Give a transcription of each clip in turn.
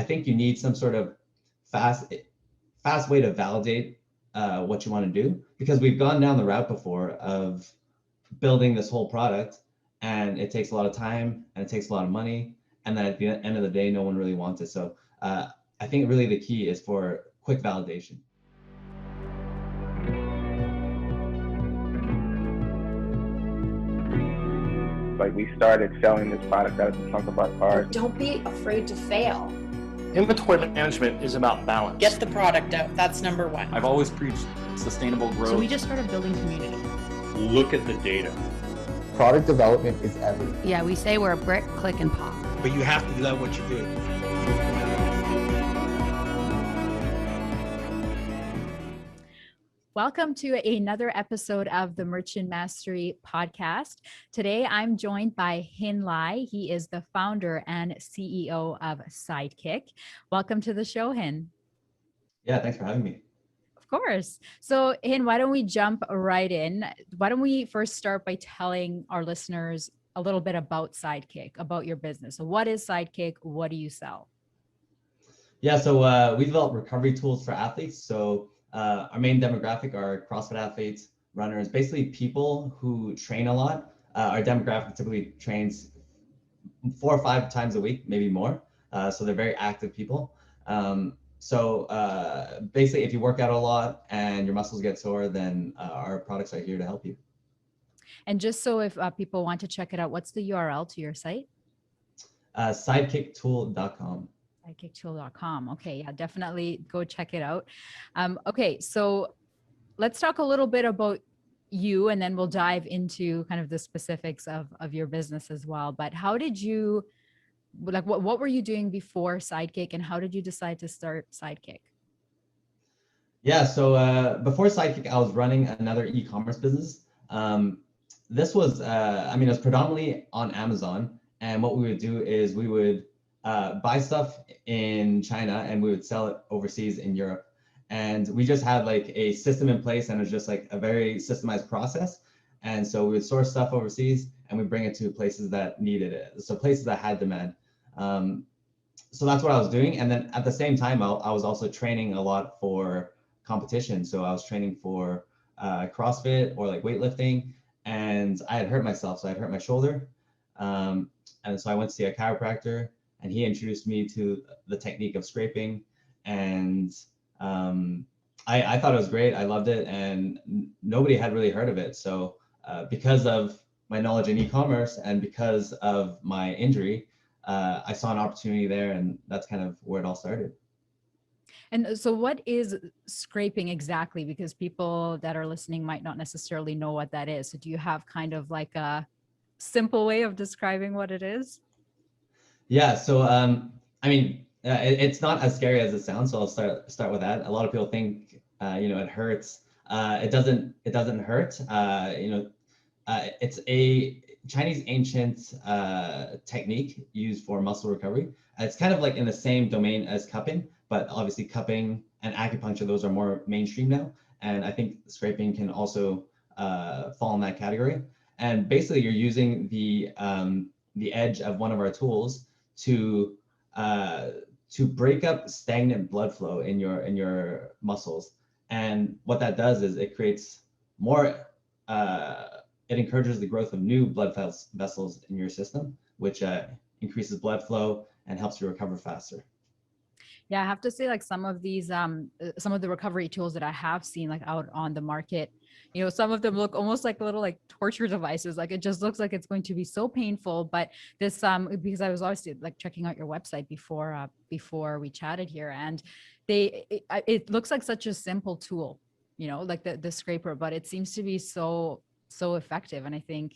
think you need some sort of fast way to validate what you want to do, because we've gone down the route before of building this whole product, and it takes a lot of time and it takes a lot of money, and then at the end of the day, no one really wants it. So I think really the key is for quick validation. Like, we started selling this product out of the trunk of our cars. Don't be afraid to fail. Inventory management is about balance. Get the product out. That's number one. I've always preached sustainable growth. So we just started building community. Look at the data. Product development is everything. Yeah, we say we're a brick, click, and pop. But you have to love what you do. Welcome to another episode of the Merchant Mastery podcast. Today, I'm joined by Hin Lai. He is the founder and CEO of Sidekick. Welcome to the show, Hin. Yeah, thanks for having me. Of course. So, Hin, why don't we jump right in? Why don't we first start by telling our listeners a little bit about Sidekick, about your business. So what is Sidekick? What do you sell? Yeah, so we develop recovery tools for athletes. So our main demographic are CrossFit athletes, runners, basically people who train a lot. Our demographic typically trains 4 or 5 times a week, maybe more. So they're very active people. So basically, if you work out a lot and your muscles get sore, then our products are here to help you. And just so if people want to check it out, what's the URL to your site? Sidekicktool.com. Sidekicktool.com. Okay, yeah, definitely go check it out. Okay, so let's talk a little bit about you, and then we'll dive into kind of the specifics of your business as well. But how did you, like, what were you doing before Sidekick, and how did you decide to start Sidekick? Yeah, so before Sidekick, I was running another e-commerce business. This was, it was predominantly on Amazon. And what we would do is we would buy stuff in China and we would sell it overseas in Europe. And we just had like a system in place, and it was just like a very systemized process. And so we would source stuff overseas and we bring it to places that needed it. So places that had demand. So that's what I was doing. And then at the same time, I was also training a lot for competition. So I was training for CrossFit or like weightlifting, and I had hurt myself. So I had hurt my shoulder. And so I went to see a chiropractor, and he introduced me to the technique of scraping. And I thought it was great. I loved it, and nobody had really heard of it. So because of my knowledge in e-commerce and because of my injury, I saw an opportunity there, and that's kind of where it all started. And so what is scraping exactly? Because people that are listening might not necessarily know what that is. So do you have kind of like a simple way of describing what it is? Yeah, so it's not as scary as it sounds. So I'll start with that. A lot of people think it hurts. It doesn't hurt. It's a Chinese ancient technique used for muscle recovery. It's kind of like in the same domain as cupping, but obviously cupping and acupuncture, those are more mainstream now. And I think scraping can also fall in that category. And basically you're using the edge of one of our tools to break up stagnant blood flow in your muscles. And what that does is it creates more, it encourages the growth of new blood vessels in your system, which increases blood flow and helps you recover faster. Yeah, I have to say, like, some of these, some of the recovery tools that I have seen like out on the market, some of them look almost like little like torture devices. Like, it just looks like it's going to be so painful. But this, because I was obviously like checking out your website before we chatted here, and it looks like such a simple tool, like the scraper, but it seems to be so effective. And I think,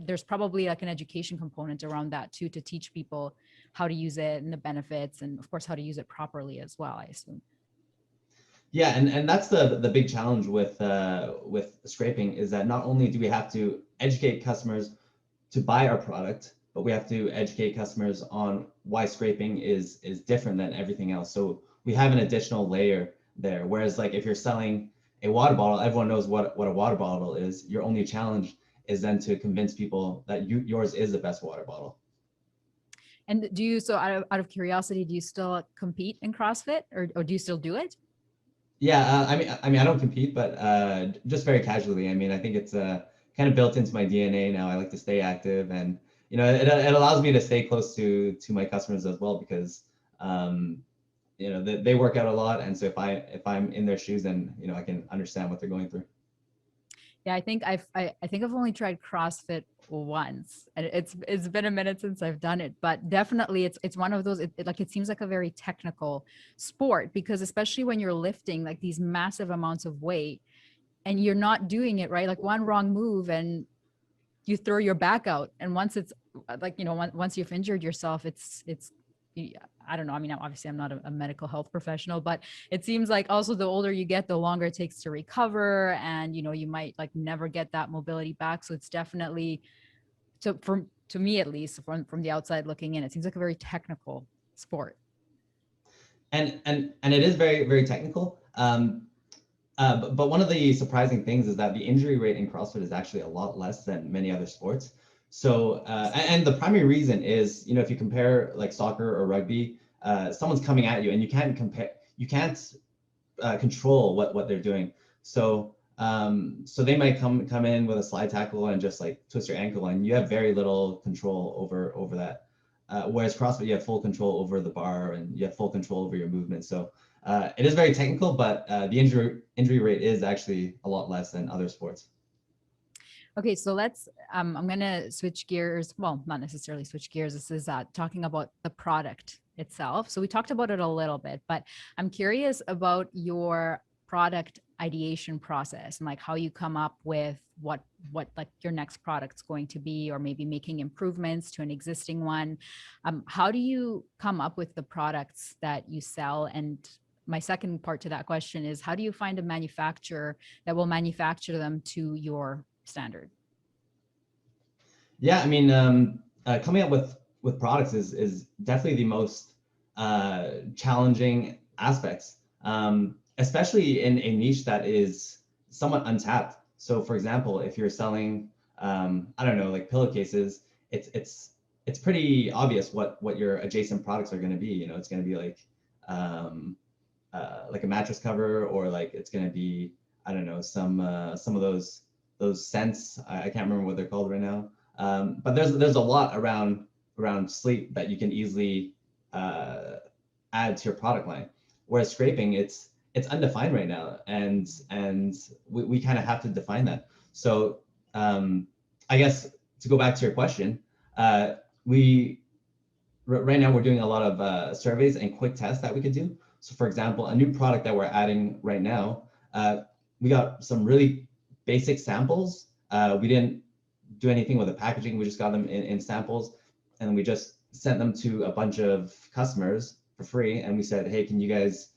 there's probably like an education component around that too, to teach people how to use it and the benefits, and of course, how to use it properly as well, I assume. Yeah, and that's the big challenge with scraping, is that not only do we have to educate customers to buy our product, but we have to educate customers on why scraping is different than everything else. So we have an additional layer there. Whereas like if you're selling a water bottle, everyone knows what a water bottle is. Your only challenge is then to convince people that yours is the best water bottle. And do you, so out of curiosity, do you still compete in CrossFit or do you still do it? Yeah, I mean, I don't compete, but just very casually. I mean, I think it's kind of built into my DNA now. I like to stay active, and it allows me to stay close to my customers as well because they work out a lot, and so if I'm in their shoes, then I can understand what they're going through. Yeah, I think I think I've only tried CrossFit once, and it's been a minute since I've done it, but definitely it's one of those. It seems like a very technical sport because especially when you're lifting like these massive amounts of weight, and you're not doing it right, like one wrong move and you throw your back out, and once it's once you've injured yourself, it's I don't know. I mean, obviously I'm not a medical health professional, but it seems like also the older you get, the longer it takes to recover. And, you might like never get that mobility back. So it's definitely, to me, at least from the outside looking in, it seems like a very technical sport. And it is very, very technical. But one of the surprising things is that the injury rate in CrossFit is actually a lot less than many other sports. So, and the primary reason is, if you compare like soccer or rugby, someone's coming at you and you can't control what they're doing. So, so they might come in with a slide tackle and just like twist your ankle, and you have very little control over that. Whereas CrossFit, you have full control over the bar and you have full control over your movement. So it is very technical, but the injury rate is actually a lot less than other sports. Okay, so let's, I'm going to switch gears. Well, not necessarily switch gears. This is talking about the product itself. So we talked about it a little bit, but I'm curious about your product ideation process and like how you come up with what like your next product's going to be, or maybe making improvements to an existing one. How do you come up with the products that you sell? And my second part to that question is, how do you find a manufacturer that will manufacture them to your standard? Yeah, I mean, coming up with products is definitely the most challenging aspects, especially in a niche that is somewhat untapped. So, for example, if you're selling, I don't know, like pillowcases, it's pretty obvious what your adjacent products are going to be. It's going to be like a mattress cover, or like it's going to be, I don't know, some of those scents. I can't remember what they're called right now. But there's a lot around sleep that you can easily add to your product line. Whereas scraping, it's undefined right now, and we kind of have to define that. So I guess to go back to your question, right now we're doing a lot of surveys and quick tests that we could do. So for example, a new product that we're adding right now, we got some really basic samples. We didn't do anything with the packaging. We just got them in samples, and we just sent them to a bunch of customers for free. And we said, hey, can you guys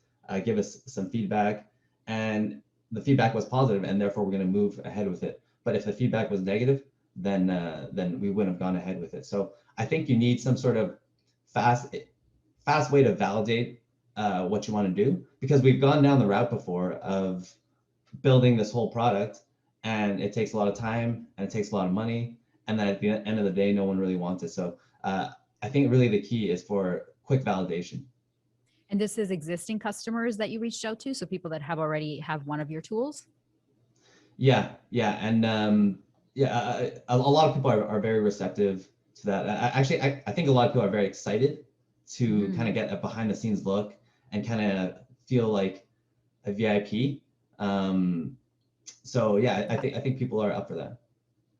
give us some feedback? And the feedback was positive, and therefore we're going to move ahead with it. But if the feedback was negative, then we wouldn't have gone ahead with it. So I think you need some sort of fast way to validate what you want to do, because we've gone down the route before of building this whole product, and it takes a lot of time and it takes a lot of money, and then at the end of the day, no one really wants it. So I think really the key is for quick validation. And this is existing customers that you reached out to, so people that already have one of your tools? Yeah, and a lot of people are very receptive to that. Actually, I think a lot of people are very excited to kind of get a behind the scenes look and kind of feel like a VIP. So yeah, I think people are up for that.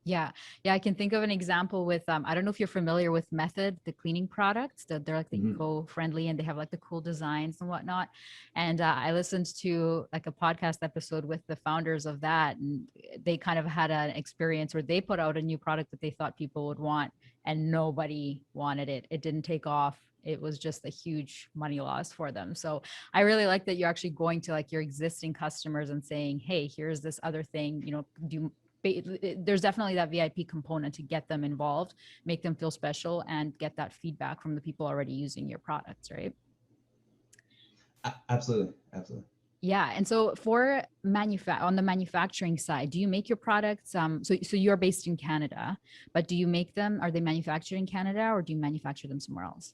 Yeah, I can think of an example with I don't know if you're familiar with Method, the cleaning products. They're like the eco-friendly, and they have like the cool designs and whatnot. And I listened to like a podcast episode with the founders of that, and they kind of had an experience where they put out a new product that they thought people would want, and nobody wanted it. It didn't take off. It was just a huge money loss for them. So I really like that you're actually going to like your existing customers and saying, hey, here's this other thing, there's definitely that VIP component to get them involved, make them feel special, and get that feedback from the people already using your products, right? Absolutely. Yeah. And so for on the manufacturing side, do you make your products? So you're based in Canada, but do you make them? Are they manufactured in Canada or do you manufacture them somewhere else?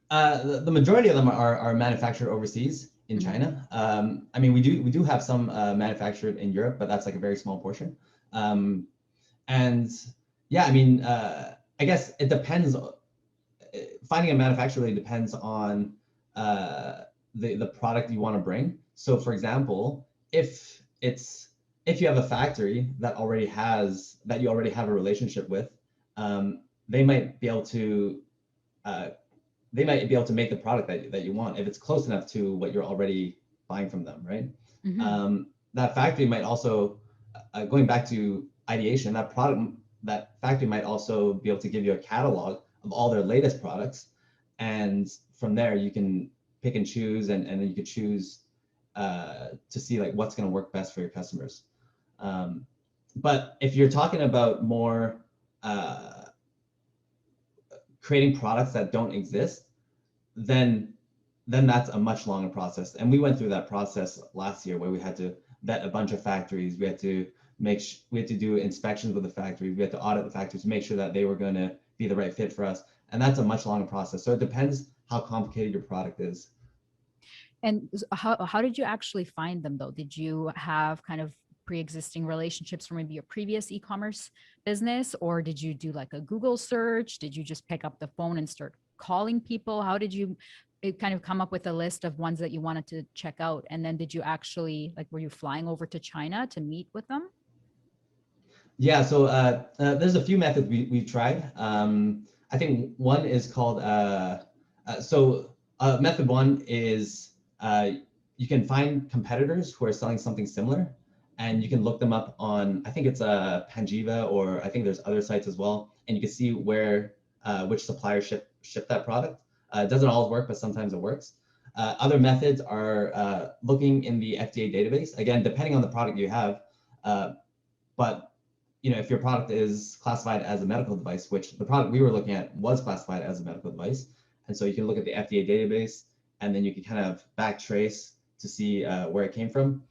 The majority of them are manufactured overseas in China. I mean, we do have some manufactured in Europe, but that's like a very small portion. And yeah, I mean, I guess it depends. Finding a manufacturer really depends on the product you want to bring. So for example, if you have a factory that you already have a relationship with, they might be able to make the product that you want if it's close enough to what you're already buying from them, right? That factory might also, going back to ideation, that factory might also be able to give you a catalog of all their latest products, and from there you can pick and choose, and then you could choose to see like what's going to work best for your customers. But if you're talking about more creating products that don't exist, then that's a much longer process. And we went through that process last year where we had to vet a bunch of factories. We had to do inspections with the factories. We had to audit the factories to make sure that they were going to be the right fit for us. And that's a much longer process. So it depends how complicated your product is. And how did you actually find them though? Did you have kind of pre-existing relationships from maybe your previous e-commerce business, or did you do like a Google search? Did you just pick up the phone and start calling people? How did you kind of come up with a list of ones that you wanted to check out? And then did you actually, like, were you flying over to China to meet with them? Yeah, so there's a few methods we've tried. I think one is called, method one is you can find competitors who are selling something similar, and you can look them up on, I think it's Panjiva, or I think there's other sites as well, and you can see where which supplier ship that product. It doesn't always work, but sometimes it works. Other methods are looking in the FDA database, again, depending on the product you have. But if your product is classified as a medical device, which the product we were looking at was classified as a medical device, and so you can look at the FDA database, and then you can kind of backtrace to see where it came from.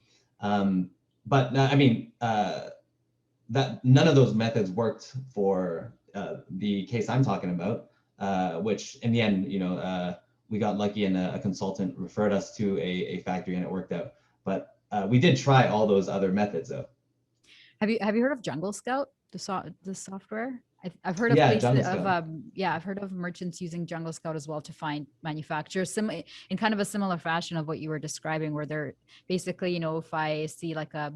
But I mean, that none of those methods worked for the case I'm talking about, which in the end, we got lucky and a consultant referred us to a factory and it worked out. But we did try all those other methods though. Have you heard of Jungle Scout, the software? I've heard of I've heard of merchants using Jungle Scout as well to find manufacturers in kind of a similar fashion of what you were describing, where they're basically, if I see like a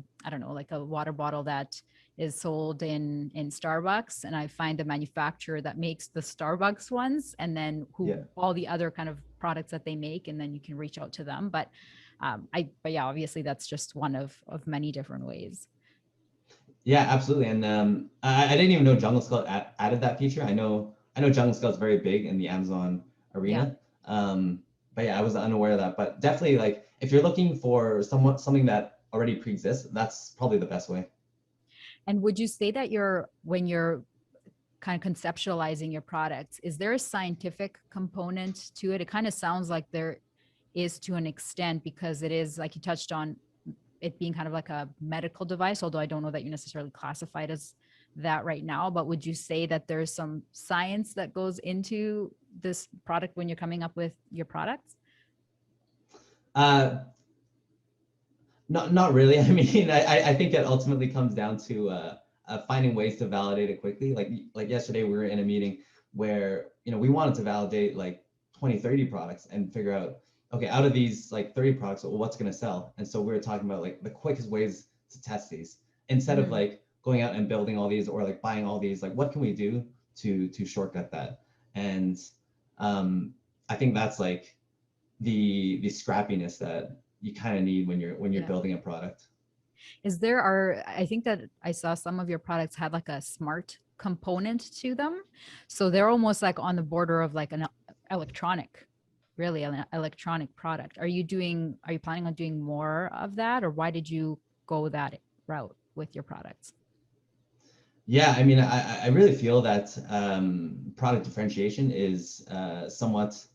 water bottle that is sold in Starbucks, and I find the manufacturer that makes the Starbucks ones, and then all the other kind of products that they make, and then you can reach out to them. But obviously that's just one of many different ways. Yeah, absolutely. And I didn't even know Jungle Scout added that feature. I know Jungle Scout's very big in the Amazon arena. Yeah. But yeah, I was unaware of that. But definitely, like, if you're looking for something that already pre-exists, that's probably the best way. And would you say that when you're kind of conceptualizing your products, is there a scientific component to it? It kind of sounds like there is to an extent, because it is, like you touched on, it being kind of like a medical device, although I don't know that you necessarily classify it as that right now. But would you say that there's some science that goes into this product when you're coming up with your products? Not really. I mean, I think it ultimately comes down to finding ways to validate it quickly. Like yesterday, we were in a meeting where we wanted to validate like 20, 30 products and figure out, okay, out of these like 30 products, well, what's going to sell? And so we were talking about like the quickest ways to test these, instead of like going out and building all these or like buying all these. Like, what can we do to shortcut that? And I think that's like the scrappiness that you kind of need when you're building a product. I think that I saw some of your products have like a smart component to them, so they're almost like on the border of like an electronic product. Are you planning on doing more of that, or why did you go that route with your products? Yeah, I mean, I really feel that product differentiation is somewhat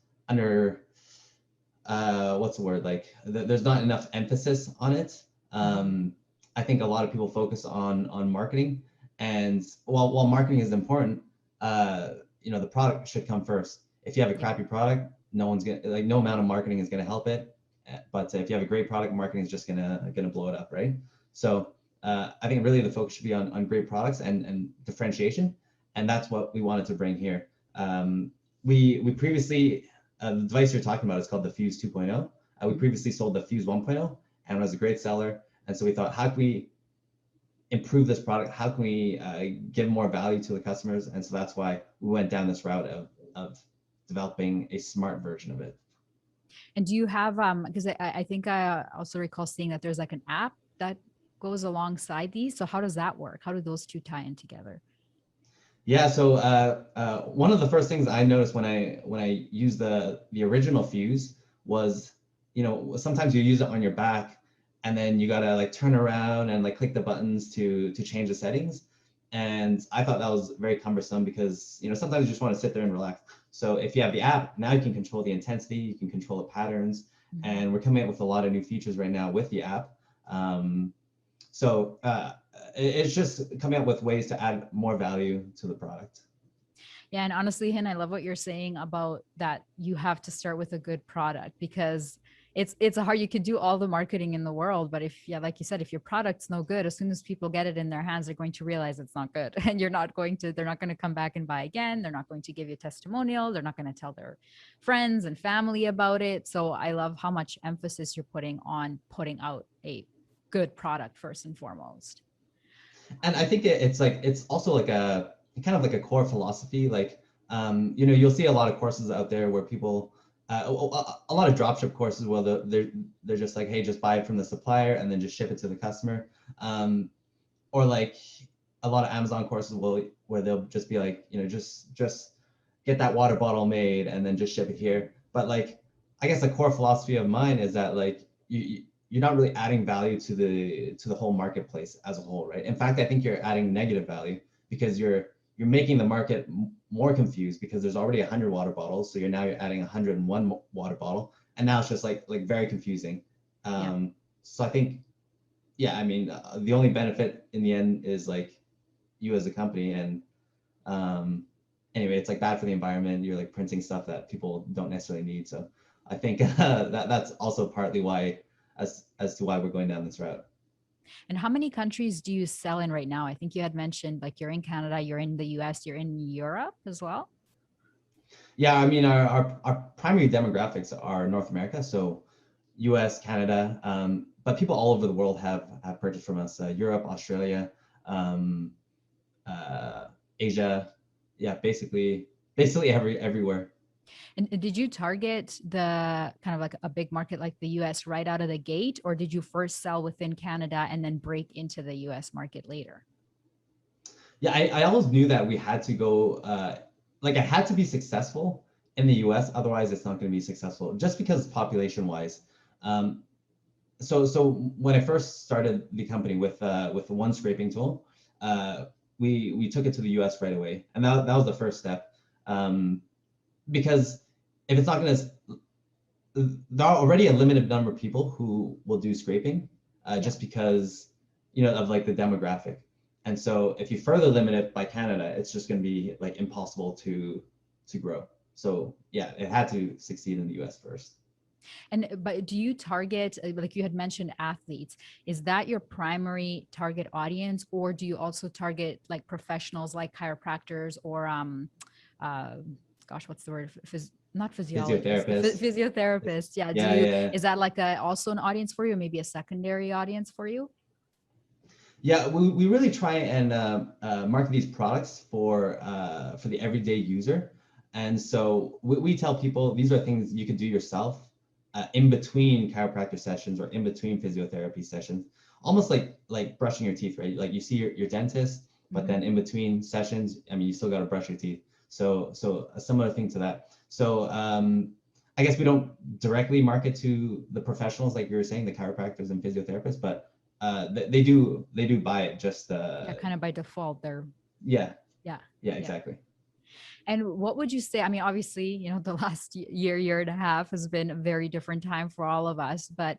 what's the word, like there's not enough emphasis on it. I think a lot of people focus on marketing, and while marketing is important, the product should come first. If you have a crappy product, no amount of marketing is gonna help it. But if you have a great product, marketing is just gonna blow it up, right? So I think really the focus should be on great products and differentiation, and that's what we wanted to bring here. We previously, the device you're talking about is called the Fuse 2.0. We previously sold the Fuse 1.0 and it was a great seller. And so we thought, how can we improve this product? How can we give more value to the customers? And so that's why we went down this route of developing a smart version of it. And do you have, because I think I also recall seeing that there's like an app that goes alongside these. So how does that work? How do those two tie in together? Yeah, so one of the first things I noticed when I used the original Fuse was, sometimes you use it on your back and then you gotta like turn around and like click the buttons to change the settings. And I thought that was very cumbersome because, sometimes you just want to sit there and relax. So if you have the app, now you can control the intensity, you can control the patterns, and we're coming up with a lot of new features right now with the app. So it's just coming up with ways to add more value to the product. Yeah, and honestly, Hin, I love what you're saying about that you have to start with a good product, because it's a hard, you could do all the marketing in the world, but like you said, if your product's no good, as soon as people get it in their hands, they're going to realize it's not good, and they're not going to come back and buy again. They're not going to give you a testimonial. They're not going to tell their friends and family about it. So I love how much emphasis you're putting on putting out a good product first and foremost. And I think it's also like a kind of like a core philosophy. Like, you'll see a lot of courses out there where people, a lot of dropship courses where they're just like, hey, just buy it from the supplier and then just ship it to the customer. Or like a lot of Amazon courses where they'll just be like, just get that water bottle made and then just ship it here. But like, I guess the core philosophy of mine is that like you're not really adding value to the whole marketplace as a whole, right? In fact, I think you're adding negative value because you're making the market more confused because there's already 100 water bottles. So you're adding 101 water bottle, and now it's just like very confusing. So I think, the only benefit in the end is like you as a company. And anyway, it's like bad for the environment. You're like printing stuff that people don't necessarily need. So I think that's also partly why as to why we're going down this route. And how many countries do you sell in right now? I think you had mentioned like you're in Canada, you're in the US, you're in Europe as well. Yeah, our primary demographics are North America, so US, Canada, but people all over the world have purchased from us. Europe, Australia, Asia, yeah, basically everywhere. And did you target the kind of like a big market like the US right out of the gate, or did you first sell within Canada and then break into the US market later? Yeah, I always knew that we had to go, I had to be successful in the US, otherwise it's not going to be successful, just because population wise. So when I first started the company with the one scraping tool, we took it to the US right away, and that was the first step. Because if it's not going to, there are already a limited number of people who will do scraping, just because, of like the demographic. And so if you further limit it by Canada, it's just going to be like impossible to grow. So yeah, it had to succeed in the US first. But do you target, like you had mentioned, athletes? Is that your primary target audience, or do you also target like professionals like chiropractors or what's the word? Not physiologists. Physiotherapists. Yeah. Is that like also an audience for you, or maybe a secondary audience for you? Yeah, we really try and market these products for the everyday user. And so we tell people these are things you can do yourself in between chiropractor sessions or in between physiotherapy sessions, almost like brushing your teeth, right? Like you see your dentist, but then in between sessions, you still got to brush your teeth. So a similar thing to that. So I guess we don't directly market to the professionals like you were saying, the chiropractors and physiotherapists, but they do buy it just kind of by default. They're yeah, exactly. And what would you say? I mean, obviously, the last year and a half has been a very different time for all of us, but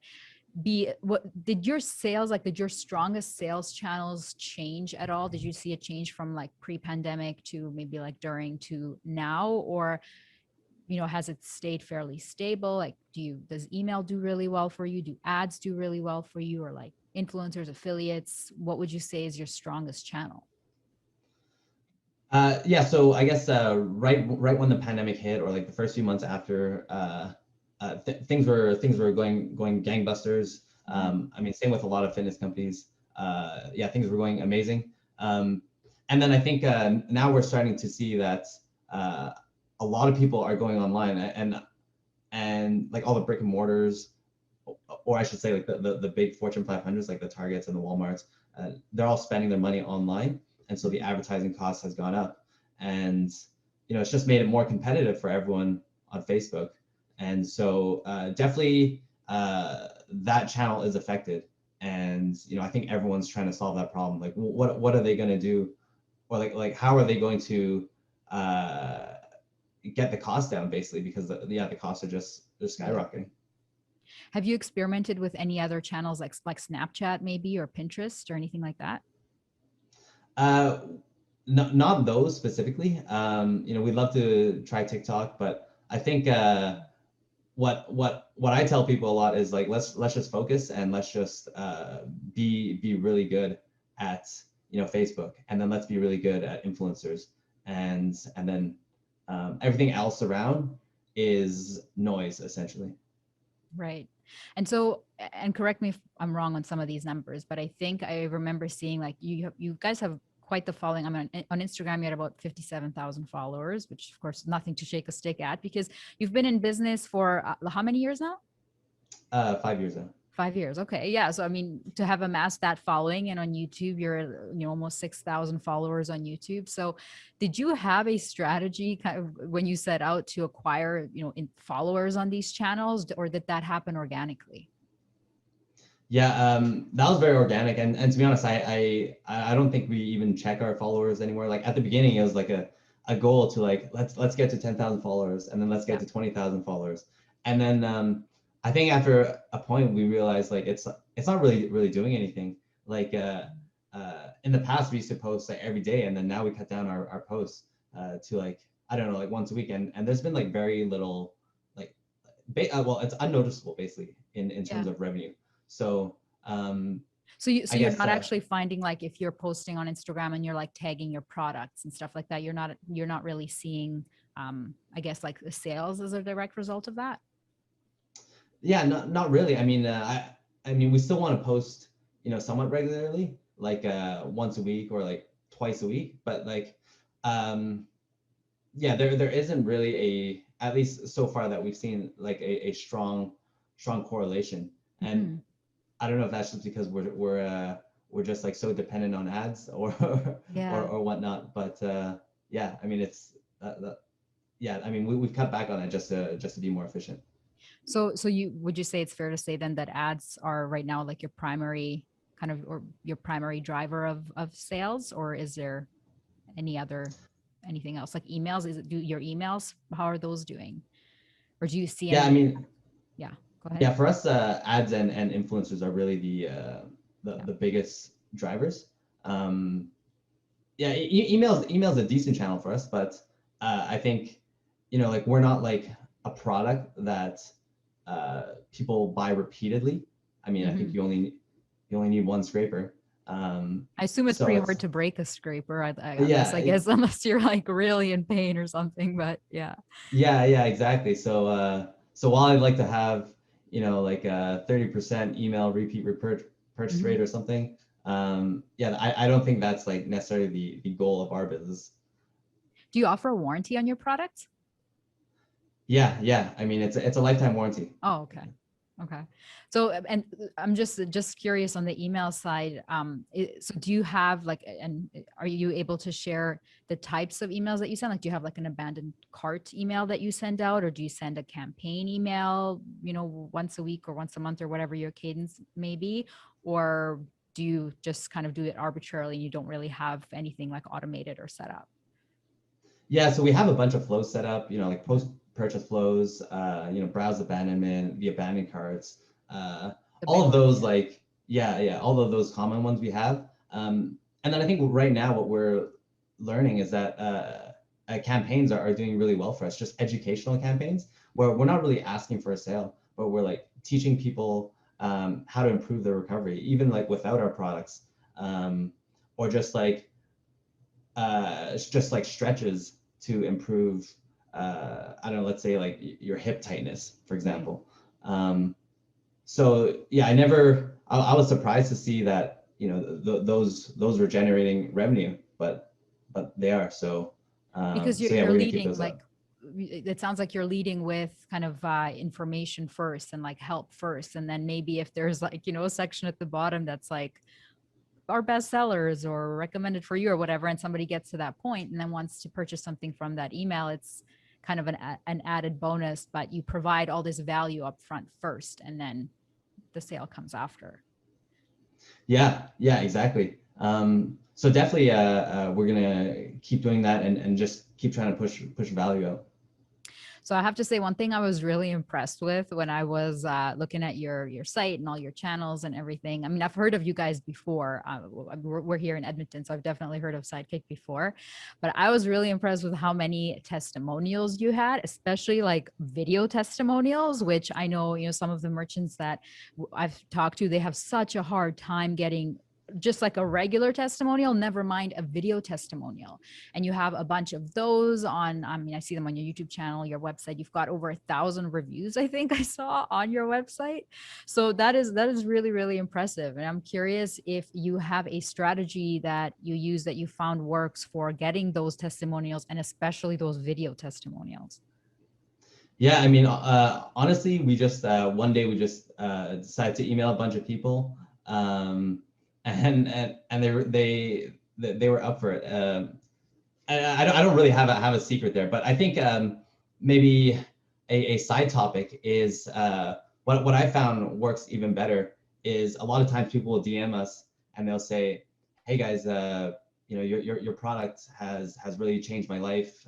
what did your sales, like, did your strongest sales channels change at all? Did you see a change from like pre-pandemic to maybe like during to now, or has it stayed fairly stable? Like, does email do really well for you? Do ads do really well for you, or like influencers, affiliates? What would you say is your strongest channel? Yeah, so I guess right when the pandemic hit, or like the first few months after, things were going gangbusters. I mean, same with a lot of fitness companies. Yeah, things were going amazing. And then I think now we're starting to see that a lot of people are going online, and like all the brick and mortars, or I should say like the big Fortune 500s, like the Targets and the Walmarts, they're all spending their money online. And so the advertising cost has gone up, and it's just made it more competitive for everyone on Facebook. And so definitely that channel is affected. And I think everyone's trying to solve that problem. Like, what are they going to do, or like how are they going to get the cost down, basically, because the costs are just skyrocketing. Have you experimented with any other channels like Snapchat maybe, or Pinterest, or anything like that? Not those specifically. We'd love to try TikTok, but I think what I tell people a lot is like, let's just focus, and let's just be really good at Facebook, and then let's be really good at influencers, and then everything else around is noise, essentially. Right. And so, and correct me if I'm wrong on some of these numbers, but I think I remember seeing like you guys have quite the following. I mean, on Instagram, you had about 57,000 followers, which of course, nothing to shake a stick at, because you've been in business for how many years now? 5 years now. 5 years. Okay. Yeah. So, I mean, to have amassed that following, and on YouTube, you're, almost 6,000 followers on YouTube. So did you have a strategy kind of when you set out to acquire, followers on these channels, or did that happen organically? Yeah, that was very organic. And to be honest, I don't think we even check our followers anymore. Like at the beginning, it was like a goal to like, let's get to 10,000 followers, and then let's get to 20,000 followers. And then I think after a point we realized like it's not really doing anything. Like in the past we used to post like every day, and then now we cut down our posts to like, I don't know, like once a week, and there's been like very little like well, it's unnoticeable basically in terms of revenue. So so you're not actually finding, like, if you're posting on Instagram and you're like tagging your products and stuff like that, you're not really seeing I guess like the sales as a direct result of that? Yeah, not really. I mean, we still want to post, somewhat regularly, like once a week or like twice a week. But like, yeah, there isn't really at least so far that we've seen like a strong correlation. And I don't know if that's just because we're just like so dependent on ads or whatnot. But yeah, I mean, it's yeah, I mean, we've cut back on it just to be more efficient. So would you say it's fair to say then that ads are right now like your primary kind of, or your primary driver of sales, or is there anything else like emails? Do your emails, how are those doing? Or do you see Yeah, I mean, yeah, go ahead. Yeah, for us, ads and influencers are really the biggest drivers. Yeah, email's a decent channel for us, but I think like we're not like a product that people buy repeatedly. I mean, I think you only need one scraper. I assume it's pretty hard to break a scraper. I guess unless you're like really in pain or something. But yeah. Yeah, exactly. So while I'd like to have like a 30% email repeat purchase rate or something, yeah, I don't think that's like necessarily the goal of our business. Do you offer a warranty on your product? Yeah. I mean, it's a lifetime warranty. Oh, okay. So, and I'm just curious on the email side. So do you have like, and are you able to share the types of emails that you send? Like, do you have like an abandoned cart email that you send out, or do you send a campaign email, once a week or once a month or whatever your cadence may be? Or do you just kind of do it arbitrarily and you don't really have anything like automated or set up? Yeah, so we have a bunch of flows set up, like post-purchase flows, browse abandonment, the abandoned carts, all of those, all of those common ones we have. And then I think right now what we're learning is that campaigns are doing really well for us, just educational campaigns where we're not really asking for a sale, but we're like teaching people how to improve their recovery, even like without our products, or just like stretches to improve, I don't know, let's say like your hip tightness, for example. So yeah, I was surprised to see that, those were generating revenue, but they are. So because so yeah, you're we're gonna keep leading those up. it sounds like you're leading with kind of information first and like help first. And then maybe if there's like, a section at the bottom that's like our best sellers or recommended for you or whatever, and somebody gets to that point and then wants to purchase something from that email, it's kind of an added bonus, but you provide all this value up front first and then the sale comes after. Yeah, exactly. So definitely we're gonna keep doing that and just keep trying to push value out. So I have to say, one thing I was really impressed with when I was looking at your site and all your channels and everything. I mean, I've heard of you guys before. We're here in Edmonton, so I've definitely heard of Sidekick before. But I was really impressed with how many testimonials you had, especially like video testimonials, which I know, some of the merchants that I've talked to, they have such a hard time getting just like a regular testimonial, never mind a video testimonial. And you have a bunch of those on, I see them on your YouTube channel, your website. You've got over 1,000 reviews, I think I saw on your website. So that is really, really impressive. And I'm curious if you have a strategy that you use that you found works for getting those testimonials and especially those video testimonials. Yeah, I mean, honestly, we just one day we just decided to email a bunch of people. And they were up for it. I don't really have a secret there, but I think maybe a side topic is what I found works even better is a lot of times people will DM us and they'll say, "Hey guys, your product has really changed my life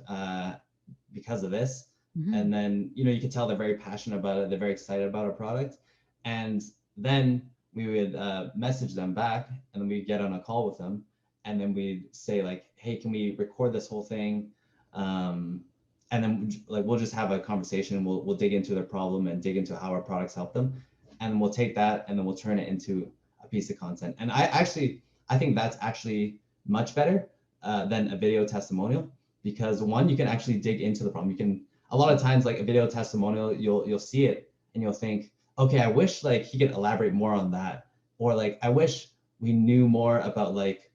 because of this." Mm-hmm. And then you can tell they're very passionate about it. They're very excited about our product, and then we would message them back, and then we'd get on a call with them, and then we'd say like, "Hey, can we record this whole thing?" And then like we'll just have a conversation. We'll dig into their problem and dig into how our products help them, and we'll take that and then we'll turn it into a piece of content. And I think that's actually much better than a video testimonial, because one, you can actually dig into the problem. You can, a lot of times like a video testimonial, you'll see it and you'll think, okay, I wish like he could elaborate more on that, or like I wish we knew more about like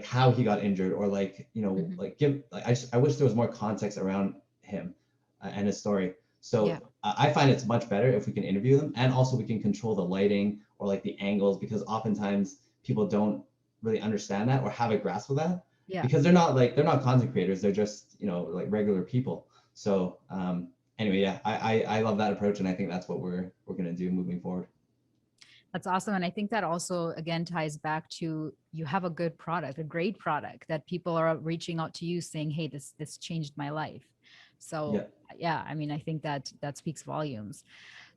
how he got injured, or like like I wish there was more context around him and his story. So yeah. I find it's much better if we can interview them, and also we can control the lighting or like the angles, because oftentimes people don't really understand that or have a grasp of that, because they're not content creators, they're just like regular people. So anyway, yeah, I love that approach, and I think that's what we're going to do moving forward. That's awesome. And I think that also, again, ties back to you have a good product, a great product that people are reaching out to you saying, "Hey, this changed my life." So yeah, I mean, I think that speaks volumes.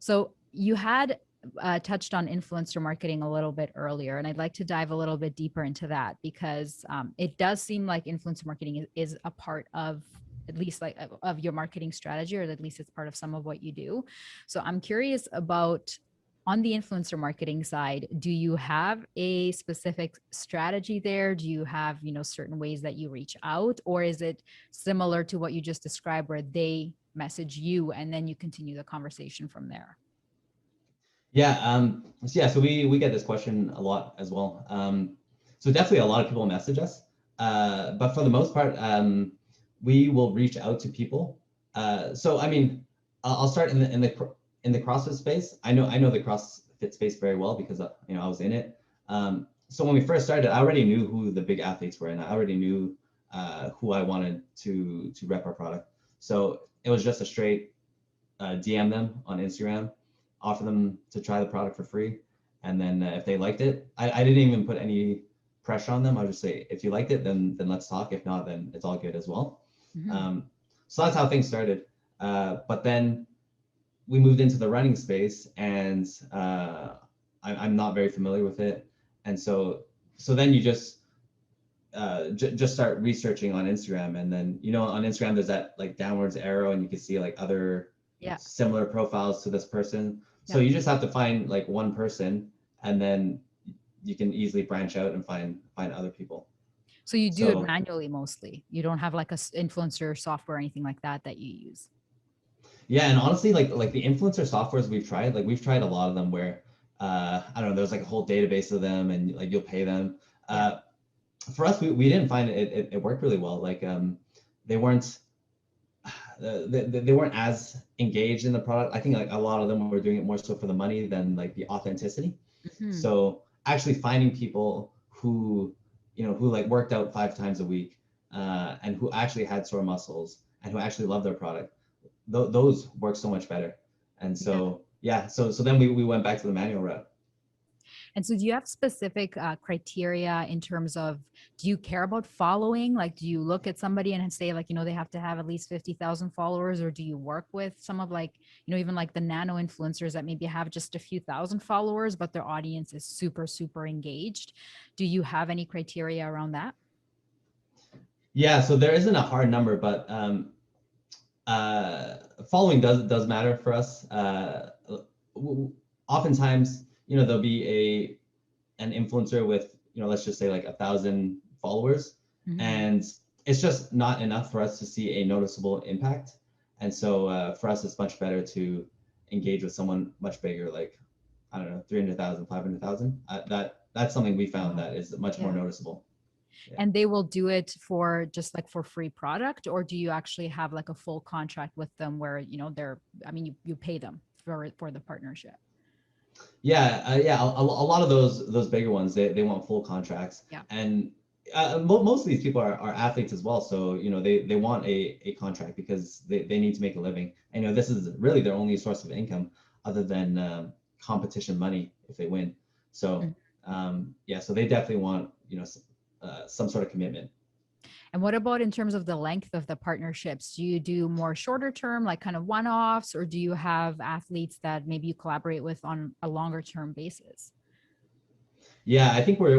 So you had touched on influencer marketing a little bit earlier, and I'd like to dive a little bit deeper into that, because it does seem like influencer marketing is a part of, at least like of your marketing strategy, or at least it's part of some of what you do. So I'm curious about, on the influencer marketing side, do you have a specific strategy there? Do you have, certain ways that you reach out, or is it similar to what you just described where they message you and then you continue the conversation from there? Yeah. So we get this question a lot as well. So definitely a lot of people message us, but for the most part, we will reach out to people. So I mean, I'll start in the CrossFit space. I know the CrossFit space very well because I was in it. So when we first started, I already knew who the big athletes were, and I already knew who I wanted to rep our product. So it was just a straight DM them on Instagram, offer them to try the product for free, and then if they liked it, I didn't even put any pressure on them. I would just say, if you liked it, then let's talk. If not, then it's all good as well. So that's how things started. But then we moved into the running space, and I'm not very familiar with it. And so then you just start researching on Instagram, and then on Instagram there's that like downwards arrow, and you can see like other similar profiles to this person. So you just have to find like one person, and then you can easily branch out and find other people. So you do it manually mostly. You don't have like a influencer software or anything like that you use. Yeah, and honestly, like the influencer softwares we've tried a lot of them where I don't know, there's like a whole database of them, and like you'll pay them. For us, we didn't find it worked really well. Like they weren't as engaged in the product. I think like a lot of them were doing it more so for the money than like the authenticity. So actually finding people who like worked out 5 times a week and who actually had sore muscles and who actually loved their product, those work so much better. And so so then we went back to the manual route. And so do you have specific criteria in terms of, do you care about following? Like, do you look at somebody and say like, they have to have at least 50,000 followers, or do you work with some of like, even like the nano influencers that maybe have just a few thousand followers, but their audience is super, super engaged? Do you have any criteria around that? Yeah, so there isn't a hard number, but following does matter for us. Oftentimes, there'll be an influencer with, let's just say like 1,000 followers, and it's just not enough for us to see a noticeable impact. And so for us, it's much better to engage with someone much bigger, like, I don't know, 300,000, 500,000. That's something we found that is much more noticeable. And they will do it for just like for free product, or do you actually have like a full contract with them where, you pay them for the partnership? A lot of those bigger ones, they want full contracts. And most of these people are athletes as well, so they want a contract because they need to make a living. And this is really their only source of income other than competition money if they win. So so they definitely want some sort of commitment. And what about in terms of the length of the partnerships? Do you do more shorter term, like kind of one-offs, or do you have athletes that maybe you collaborate with on a longer term basis? Yeah, I think we're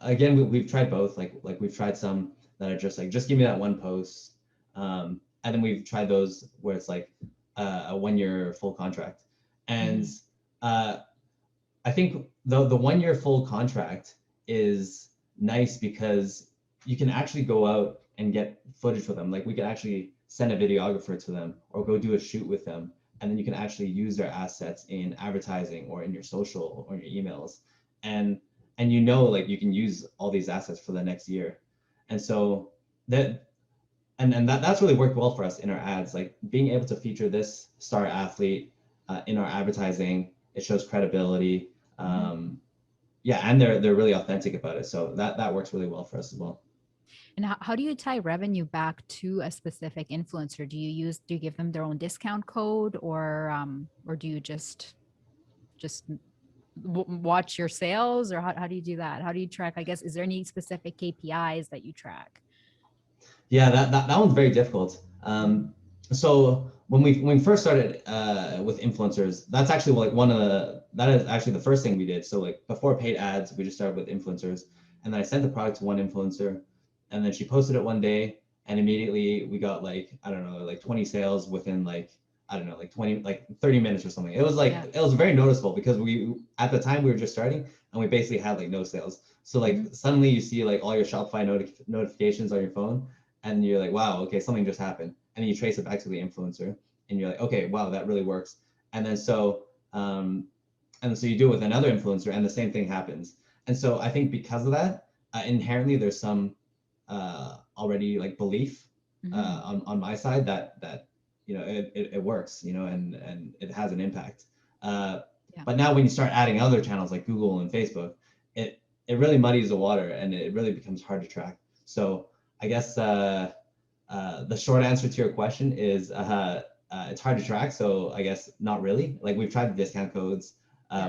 again, we've tried both. Like we've tried some that are just like, just give me that one post. And then we've tried those where it's like a 1-year full contract. And I think the 1-year full contract is nice because you can actually go out and get footage with them. Like we can actually send a videographer to them or go do a shoot with them. And then you can actually use their assets in advertising or in your social or in your emails. And like you can use all these assets for the next year. And so that's really worked well for us in our ads, like being able to feature this star athlete in our advertising. It shows credibility. And they're really authentic about it. So that works really well for us as well. And how do you tie revenue back to a specific influencer? Do you give them their own discount code, or do you just watch your sales, or how do you do that? How do you track? I guess, is there any specific KPIs that you track? Yeah, that one's very difficult. So when we first started with influencers, that's actually like that is actually the first thing we did. So like before paid ads, we just started with influencers, and then I sent the product to one influencer, and then she posted it one day, and immediately we got like, I don't know, like 20 sales within like, I don't know, like 30 minutes or something. It was like, it was very noticeable because at the time we were just starting and we basically had like no sales. So like suddenly you see like all your Shopify notifications on your phone, and you're like, wow, okay, something just happened. And then you trace it back to the influencer, and you're like, okay, wow, that really works. And then so you do it with another influencer, and the same thing happens. And so I think because of that, inherently there's some already like belief on my side that it works, and it has an impact. But now when you start adding other channels like Google and Facebook, it really muddies the water, and it really becomes hard to track. So I guess the short answer to your question is it's hard to track. So I guess not really. Like we've tried the discount codes,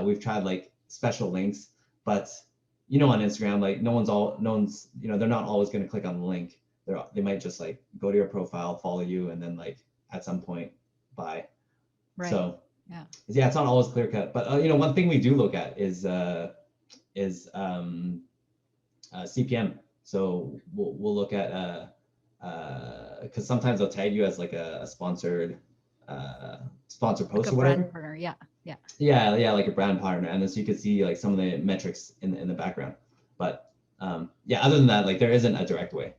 we've tried like special links, but on Instagram, like no one's they're not always going to click on the link. they might just like go to your profile, follow you, and then like at some point buy. Right. So yeah, it's not always clear cut, but one thing we do look at is CPM. So we'll look at because sometimes they'll tag you as like a sponsored post like a or whatever. brand partner. Yeah. Yeah, like a brand partner, and then so you could see like some of the metrics in the background. But other than that, like there isn't a direct way.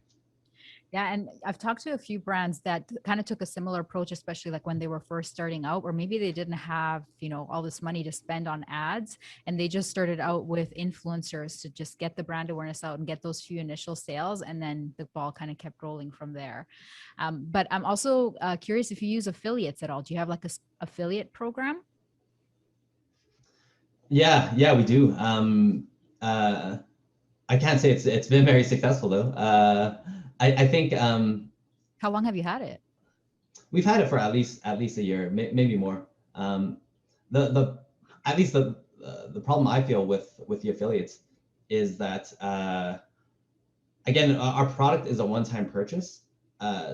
Yeah, and I've talked to a few brands that kind of took a similar approach, especially like when they were first starting out, or maybe they didn't have, all this money to spend on ads, and they just started out with influencers to just get the brand awareness out and get those few initial sales, and then the ball kind of kept rolling from there. But I'm also curious if you use affiliates at all. Do you have like a affiliate program? Yeah, we do. I can't say it's been very successful though. I think How long have you had it? we've had it for at least a year, maybe more. The problem I feel with the affiliates is that again, our product is a one-time purchase.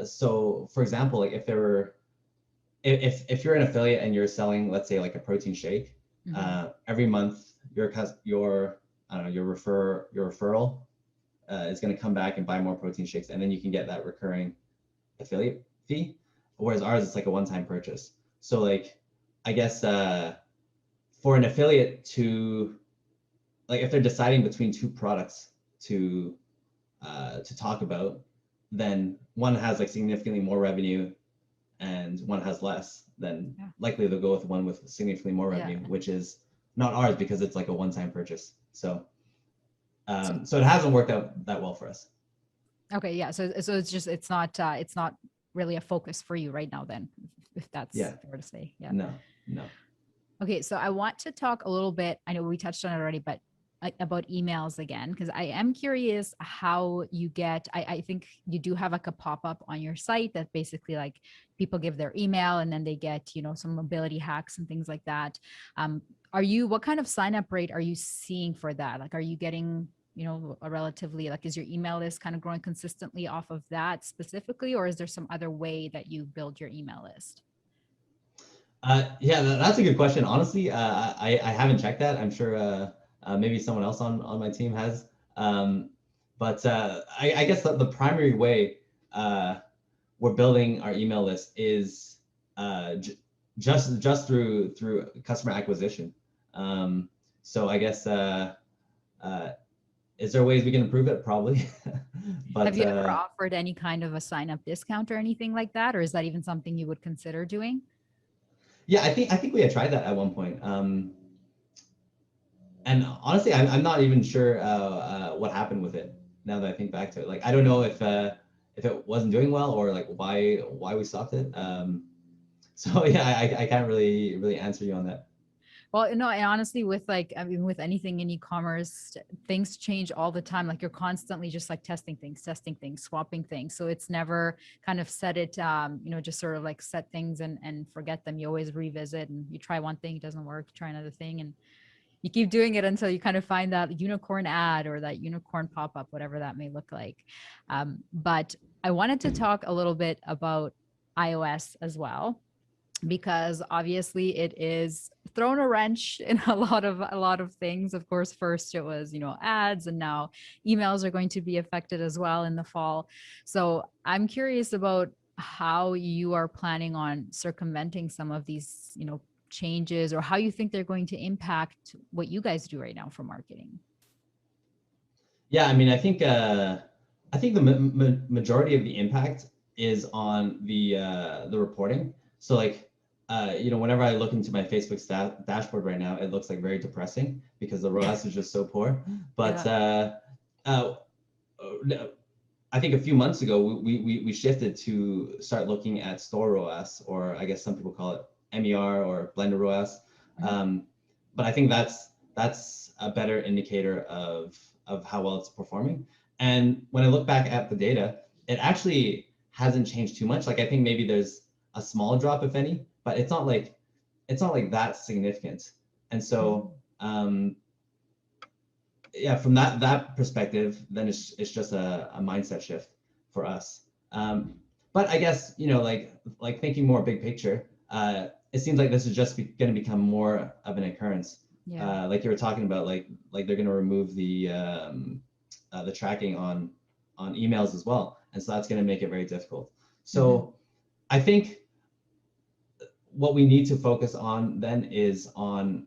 So for example, like if you're an affiliate and you're selling, let's say like a protein shake, every month your referral is going to come back and buy more protein shakes, and then you can get that recurring affiliate fee. Whereas ours, it's like a one-time purchase. So like, I guess for an affiliate to, like, if they're deciding between two products to talk about, then one has like significantly more revenue and one has less, then likely they'll go with one with significantly more revenue, which is not ours because it's like a one-time purchase. So it hasn't worked out that well for us. Okay, yeah. So it's not really a focus for you right now then, if that's fair to say. Yeah. No. Okay, so I want to talk a little bit, I know we touched on it already, but about emails again, because I am curious how you get, I think you do have like a pop-up on your site that basically like people give their email and then they get, some mobility hacks and things like that. What kind of sign-up rate are you seeing for that? Like, are you getting, a relatively, like, is your email list kind of growing consistently off of that specifically, or is there some other way that you build your email list? That's a good question. Honestly, I haven't checked that. I'm sure maybe someone else on my team has. But I guess the primary way we're building our email list is just through customer acquisition. So I guess is there ways we can improve it? Probably. But have you ever offered any kind of a sign-up discount or anything like that, or is that even something you would consider doing? Yeah, I think we had tried that at one point. And honestly, I'm not even sure what happened with it now that I think back to it. Like, I don't know if it wasn't doing well or like why we stopped it. So yeah, I can't really answer you on that. Well, no, and honestly, with with anything in e-commerce, things change all the time. Like, you're constantly just like testing things, swapping things. So it's never kind of set it, just sort of like set things and forget them. You always revisit, and you try one thing, it doesn't work, you try another thing, and you keep doing it until you kind of find that unicorn ad or that unicorn pop-up, whatever that may look like. But I wanted to talk a little bit about iOS as well, because obviously it is thrown a wrench in a lot of things. Of course, first it was, ads, and now emails are going to be affected as well in the fall. So I'm curious about how you are planning on circumventing some of these, changes, or how you think they're going to impact what you guys do right now for marketing. Yeah, I mean, I think the majority of the impact is on the reporting. So like, whenever I look into my Facebook dashboard right now, it looks like very depressing because the ROAS is just so poor. But I think a few months ago, we shifted to start looking at store ROAS, or I guess some people call it MER or blended ROAS. But I think that's a better indicator of how well it's performing. And when I look back at the data, it actually hasn't changed too much. Like, I think maybe there's a small drop, if any, but it's not like that significant. And so from that perspective, then it's just a mindset shift for us. But I guess, you know, like thinking more big picture, it seems like this is just going to become more of an occurrence. Yeah. Like you were talking about, like they're going to remove the tracking on emails as well, and so that's going to make it very difficult. So I think what we need to focus on then is on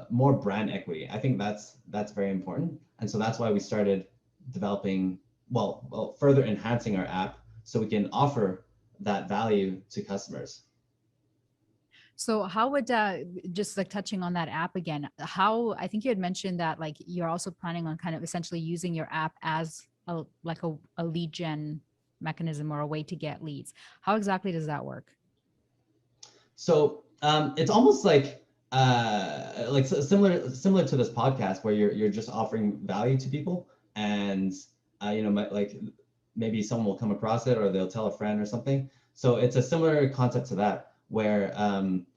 more brand equity. I think that's very important, and so that's why we started developing, well, further enhancing our app so we can offer that value to customers. So how would just like touching on that app again, how I think you had mentioned that like you're also planning on kind of essentially using your app as a lead gen mechanism or a way to get leads. How exactly does that work? So it's almost like similar to this podcast where you're just offering value to people, and you know, like maybe someone will come across it or they'll tell a friend or something. So it's a similar concept to that, where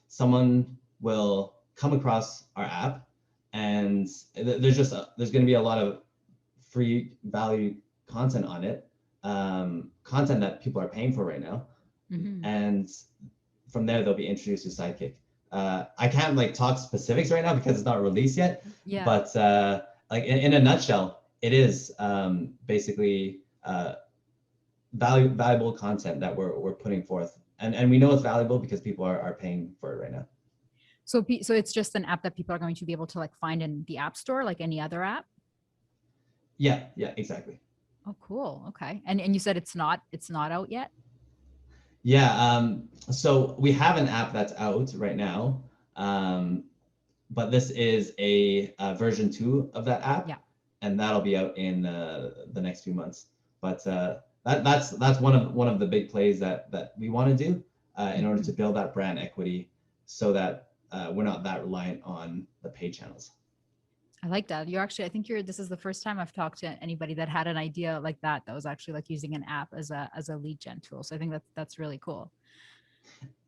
someone will come across our app, and there's going to be a lot of free value content on it, content that people are paying for right now, and from there they'll be introduced to Sidekick. I can't like talk specifics right now because it's not released yet. Yeah. But like in a nutshell, it is basically valuable content that we're putting forth, and we know it's valuable because people are paying for it right now. So it's just an app that people are going to be able to like find in the App Store like any other app? Yeah, exactly. Oh, cool. Okay. And you said it's not out yet? Yeah, so we have an app that's out right now, but this is a version 2 of that app, and that'll be out in the next few months. But that's one of the big plays that we want to do in order to build that brand equity, so that we're not that reliant on the paid channels. I like that. This is the first time I've talked to anybody that had an idea like that was actually like using an app as a lead gen tool. So I think that's really cool.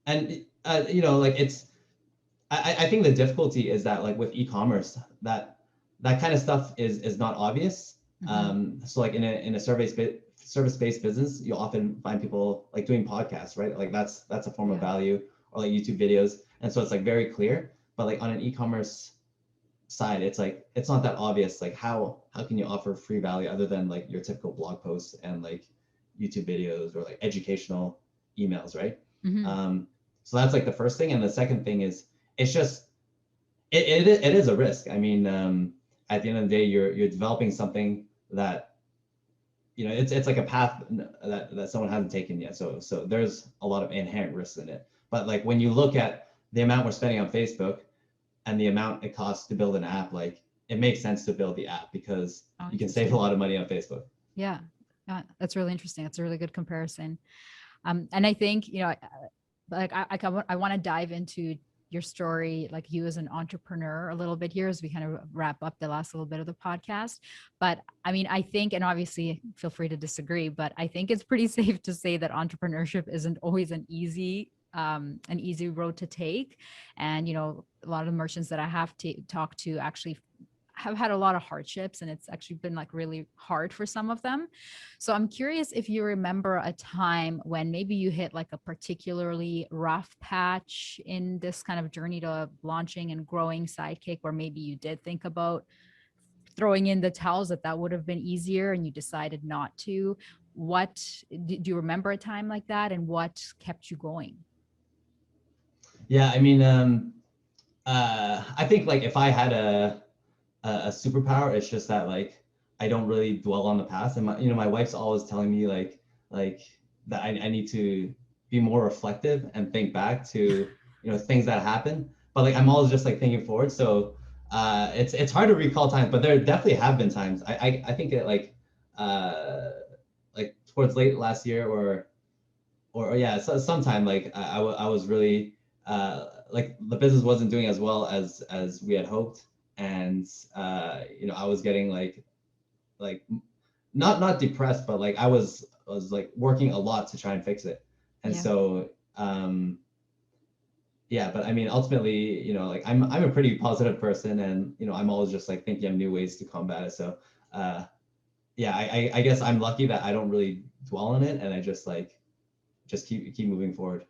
And you know, like I think the difficulty is that like with e-commerce, that kind of stuff is not obvious. So like in a service-based business, you'll often find people like doing podcasts, right? Like that's a form of value, or like YouTube videos. And so it's like very clear, but like on an e-commerce side, it's like it's not that obvious. Like how can you offer free value other than like your typical blog posts and like YouTube videos or like educational emails, right? So that's like the first thing. And the second thing is it's just it is a risk. I mean, at the end of the day, you're developing something that, you know, it's like a path that someone hasn't taken yet. So there's a lot of inherent risks in it. But like when you look at the amount we're spending on Facebook and the amount it costs to build an app, like it makes sense to build the app because you can save a lot of money on Facebook. Yeah, that's really interesting. That's a really good comparison. And I think, you know, like I want to dive into your story, like you as an entrepreneur a little bit here as we kind of wrap up the last little bit of the podcast. But I mean, I think, and obviously feel free to disagree, but I think it's pretty safe to say that entrepreneurship isn't always an easy road to take. And, you know, a lot of the merchants that I have talked to actually have had a lot of hardships, and it's actually been like really hard for some of them. So I'm curious if you remember a time when maybe you hit like a particularly rough patch in this kind of journey to launching and growing Sidekick, where maybe you did think about throwing in the towels, that would have been easier and you decided not to. Do you remember a time like that, and what kept you going? Yeah, I mean, I think like if I had a superpower, it's just that like I don't really dwell on the past, and my wife's always telling me like that I need to be more reflective and think back to things that happen, but like I'm always just like thinking forward. So it's hard to recall times, but there definitely have been times. I think it like towards late last year or yeah, so sometime like I was really like the business wasn't doing as well as we had hoped, and I was getting like not depressed, but like I was like working a lot to try and fix it, and so yeah, but I mean ultimately like I'm a pretty positive person, and I'm always just like thinking of new ways to combat it. So yeah, I guess I'm lucky that I don't really dwell on it, and I just keep moving forward.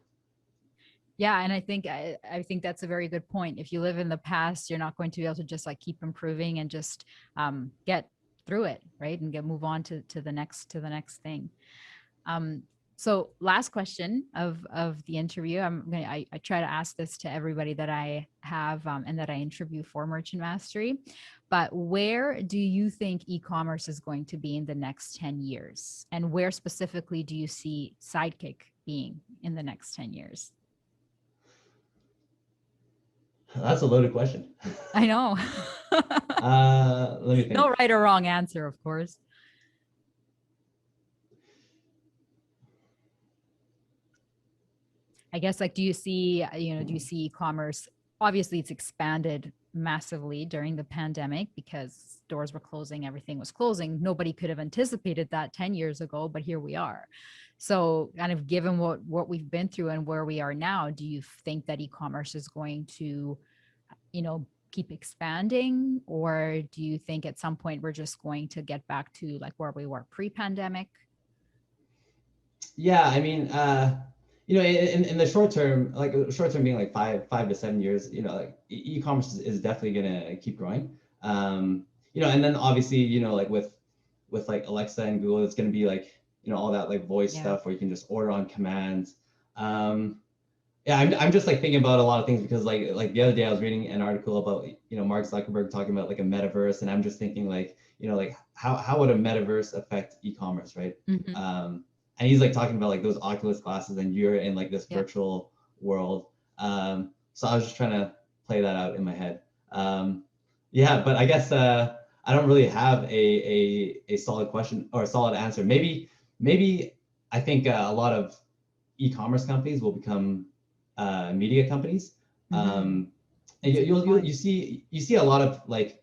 Yeah, and I think that's a very good point. If you live in the past, you're not going to be able to just like keep improving and just get through it, right? And move on to the next thing. So last question of the interview, I try to ask this to everybody that I have and that I interview for Merchant Mastery, but where do you think e-commerce is going to be in the next 10 years? And where specifically do you see Sidekick being in the next 10 years? That's a loaded question. I know. Let me think. No right or wrong answer, of course. I guess like, do you see e-commerce? Obviously it's expanded massively during the pandemic because stores were closing, everything was closing. Nobody could have anticipated that 10 years ago, but here we are. So kind of given what we've been through and where we are now, do you think that e-commerce is going to, keep expanding? Or do you think at some point we're just going to get back to like where we were pre-pandemic? Yeah, I mean, in the short term, like short term being like 5 to 7 years, like e-commerce is definitely gonna keep growing. And then obviously, like with like Alexa and Google, it's gonna be like, all that like voice stuff where you can just order on command. I'm just like thinking about a lot of things because like the other day I was reading an article about, Mark Zuckerberg talking about like a metaverse, and I'm just thinking like, like how would a metaverse affect e-commerce, right? Mm-hmm. And he's like talking about like those Oculus glasses and you're in like this virtual world. So I was just trying to play that out in my head. But I guess I don't really have a solid question or a solid answer. Maybe I think a lot of e-commerce companies will become media companies. Mm-hmm. And you see a lot of like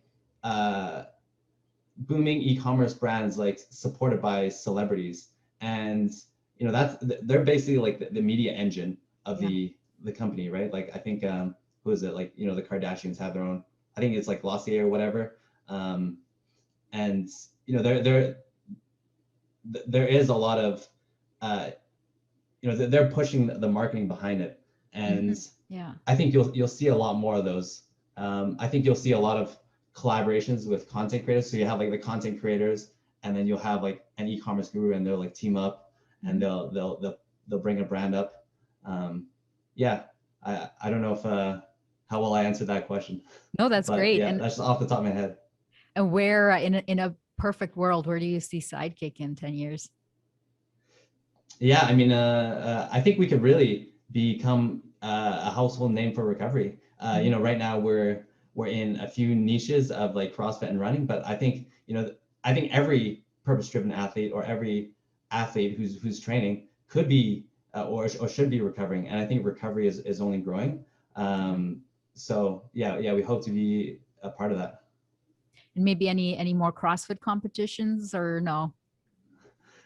booming e-commerce brands like supported by celebrities. And they're basically like the media engine of the company, right? Like I think who is it? Like the Kardashians have their own. I think it's like Glossier or whatever. And there is a lot of they're pushing the marketing behind it, and I think you'll see a lot more of those. I think you'll see a lot of collaborations with content creators. So you have like the content creators, and then you'll have like an e-commerce guru, and they'll like team up, and they'll bring a brand up. I don't know if how well I answered that question. No, that's great. Yeah, and that's off the top of my head. And where in a perfect world, where do you see Sidekick in 10 years? Yeah, I mean, I think we could really become a household name for recovery. Right now we're in a few niches of like CrossFit and running, but I think every purpose-driven athlete or every athlete who's training could be or should be recovering, and I think recovery is only growing. So we hope to be a part of that. And maybe any more CrossFit competitions or no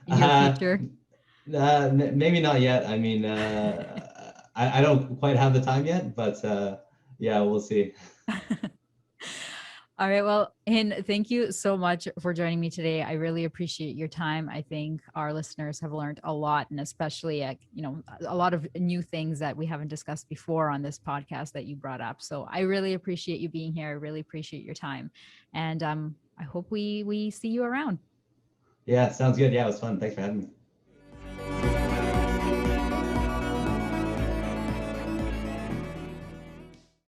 in your future? Maybe not yet. I mean, I don't quite have the time yet, but we'll see. All right. Well, Hin, thank you so much for joining me today. I really appreciate your time. I think our listeners have learned a lot, and especially, a lot of new things that we haven't discussed before on this podcast that you brought up. So I really appreciate you being here. I really appreciate your time. And I hope we see you around. Yeah, sounds good. Yeah, it was fun. Thanks for having me.